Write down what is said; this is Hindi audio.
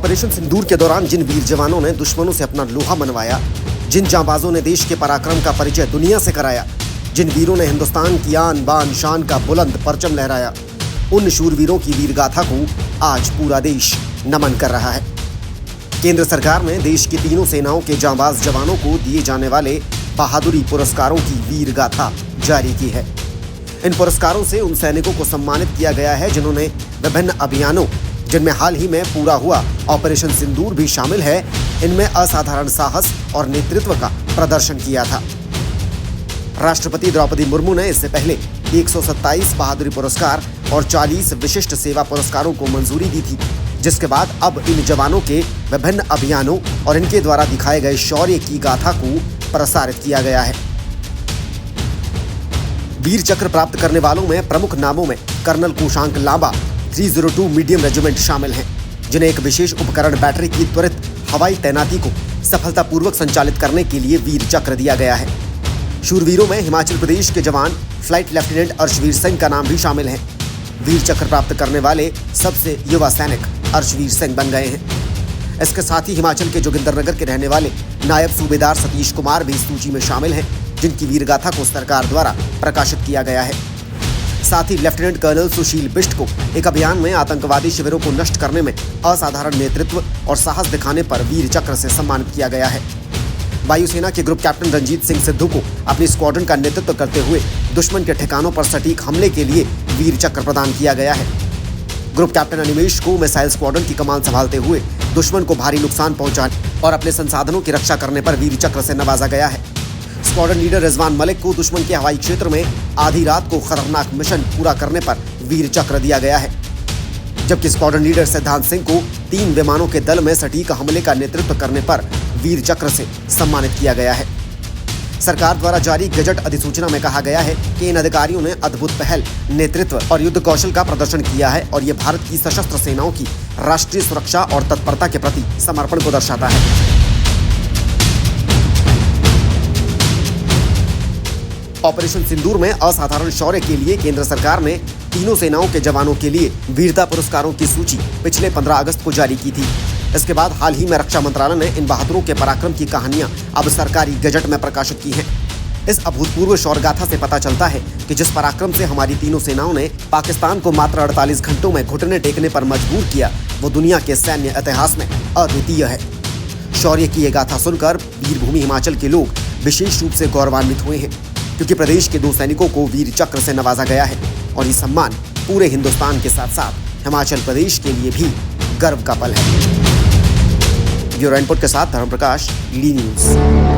ऑपरेशन सिंदूर के दौरान जिन वीर जवानों ने दुश्मनों से अपना लोहा मनवाया, जिन जांबाजों ने देश के पराक्रम का परिचय दुनिया से कराया, जिन वीरों ने हिंदुस्तान की आन बान शान का बुलंद परचम लहराया, उन शूरवीरों की वीर गाथा को आज पूरा देश नमन कर रहा है। केंद्र सरकार ने देश की तीनों सेनाओं के जांबाज जवानों को दिए जाने वाले बहादुरी पुरस्कारों की वीर गाथा जारी की है। इन पुरस्कारों से उन सैनिकों को सम्मानित किया गया है जिन्होंने विभिन्न अभियानों, जिनमें हाल ही में पूरा हुआ ऑपरेशन सिंदूर भी शामिल है, इनमें असाधारण साहस और नेतृत्व का प्रदर्शन किया था। राष्ट्रपति द्रौपदी मुर्मू ने इससे पहले 127 बहादुरी पुरस्कार और 40 विशिष्ट सेवा पुरस्कारों को मंजूरी दी थी, जिसके बाद अब इन जवानों के विभिन्न अभियानों और इनके द्वारा दिखाए गए शौर्य की गाथा को प्रसारित किया गया है। वीर चक्र प्राप्त करने वालों में प्रमुख नामों में कर्नल कुशांक लांबा 302 मीडियम रेजिमेंट शामिल हैं, जिन्हें एक विशेष उपकरण बैटरी की त्वरित हवाई तैनाती को सफलतापूर्वक संचालित करने के लिए वीर चक्र दिया गया है। शूरवीरों में हिमाचल प्रदेश के जवान फ्लाइट लेफ्टिनेंट अर्शवीर सिंह का नाम भी शामिल है। वीर चक्र प्राप्त करने वाले सबसे युवा सैनिक अर्शवीर सिंह बन गए हैं। इसके साथ ही हिमाचल के जोगिंदरनगर के रहने वाले नायब सूबेदार सतीश कुमार भी इस सूची में शामिल हैं, जिनकी वीरगाथा को सरकार द्वारा प्रकाशित किया गया है। साथ ही लेफ्टिनेंट कर्नल सुशील बिष्ट को एक अभियान में आतंकवादी शिविरों को नष्ट करने में असाधारण नेतृत्व और साहस दिखाने पर वीर चक्र से सम्मानित किया गया है। वायुसेना के ग्रुप कैप्टन रंजीत सिंह सिद्धू को अपनी स्क्वाड्रन का नेतृत्व करते हुए दुश्मन के ठिकानों पर सटीक हमले के लिए वीर चक्र प्रदान किया गया है। ग्रुप कैप्टन अनिमेश को मिसाइल स्क्वाड्रन की कमान संभालते हुए दुश्मन को भारी नुकसान पहुंचाने और अपने संसाधनों की रक्षा करने पर वीर चक्र से नवाजा गया है। स्क्वाड्रन लीडर रिजवान मलिक को दुश्मन के हवाई क्षेत्र में आधी रात को खतरनाक मिशन पूरा करने पर वीर चक्र दिया गया है, जबकि स्क्वाड्रन लीडर सिद्धांत सिंह को 3 विमानों के दल में सटीक हमले का नेतृत्व करने पर वीर चक्र से सम्मानित किया गया है। सरकार द्वारा जारी गजट अधिसूचना में कहा गया है कि इन अधिकारियों ने अद्भुत पहल, नेतृत्व और युद्ध कौशल का प्रदर्शन किया है और ये भारत की सशस्त्र सेनाओं की राष्ट्रीय सुरक्षा और तत्परता के प्रति समर्पण को दर्शाता है। ऑपरेशन सिंदूर में असाधारण शौर्य के लिए केंद्र सरकार ने तीनों सेनाओं के जवानों के लिए वीरता पुरस्कारों की सूची पिछले 15 अगस्त को जारी की थी। इसके बाद हाल ही में रक्षा मंत्रालय ने इन बहादुरों के पराक्रम की कहानियां अब सरकारी गजट में प्रकाशित की हैं। इस अभूतपूर्व शौर्य गाथा से पता चलता है कि जिस पराक्रम से हमारी तीनों सेनाओं ने पाकिस्तान को मात्र 48 घंटों में घुटने टेकने पर मजबूर किया, वो दुनिया के सैन्य इतिहास में अद्वितीय है। शौर्य की ये गाथा सुनकर वीरभूमि हिमाचल के लोग विशेष रूप से गौरवान्वित हुए हैं, क्योंकि प्रदेश के 2 सैनिकों को वीर चक्र से नवाजा गया है और ये सम्मान पूरे हिंदुस्तान के साथ साथ हिमाचल प्रदेश के लिए भी गर्व का पल है। ब्यूरो इनपुट के साथ धर्म प्रकाश, ली न्यूज़।